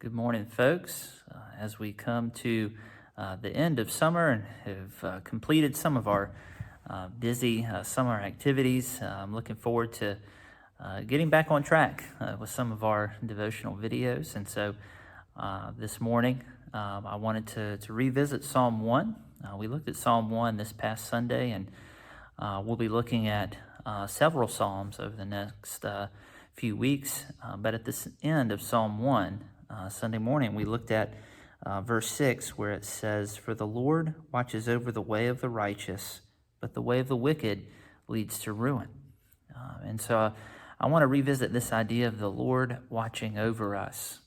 Good morning, folks. As we come to the end of summer and have completed some of our busy summer activities, I'm looking forward to getting back on track with some of our devotional videos. And so this morning, I wanted to revisit Psalm 1. We looked at Psalm 1 this past Sunday, and we'll be looking at several Psalms over the next few weeks. But at this end of Psalm 1, Sunday morning, we looked at verse 6, where it says, "For the Lord watches over the way of the righteous, but the way of the wicked leads to ruin." And so I want to revisit this idea of the Lord watching over us.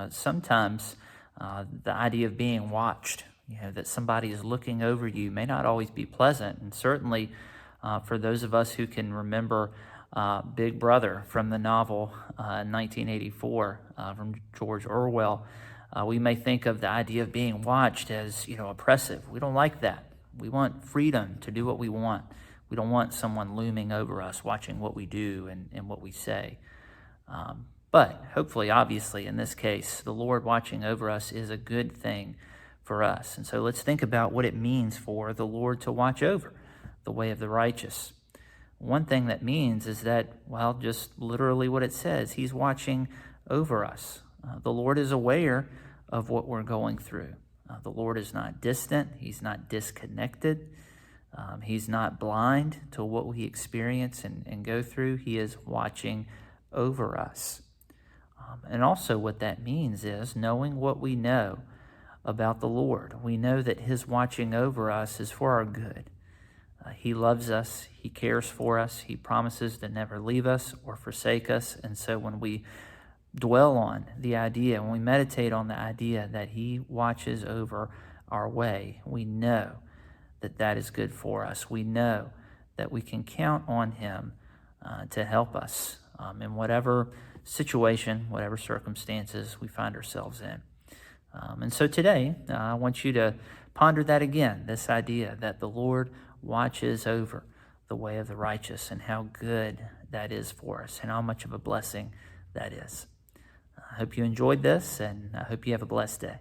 Sometimes the idea of being watched, that somebody is looking over you, may not always be pleasant. And certainly for those of us who can remember Big Brother from the novel 1984 from George Orwell, we may think of the idea of being watched as, oppressive. We don't like that. We want freedom to do what we want. We don't want someone looming over us, watching what we do and what we say. But hopefully, obviously, in this case, the Lord watching over us is a good thing for us. And so let's think about what it means for the Lord to watch over the way of the righteous. One thing that means is that, just literally what it says, He's watching over us. The Lord is aware of what we're going through. The Lord is not distant. He's not disconnected. He's not blind to what we experience and go through. He is watching over us. And also what that means is knowing what we know about the Lord. We know that His watching over us is for our good. He loves us. He cares for us. He promises to never leave us or forsake us. And so when we dwell on the idea, when we meditate on the idea that He watches over our way, we know that that is good for us. We know that we can count on Him to help us in whatever situation, whatever circumstances we find ourselves in. And so today, I want you to ponder that again, this idea that the Lord watches over the way of the righteous and how good that is for us and how much of a blessing that is. I hope you enjoyed this, and I hope you have a blessed day.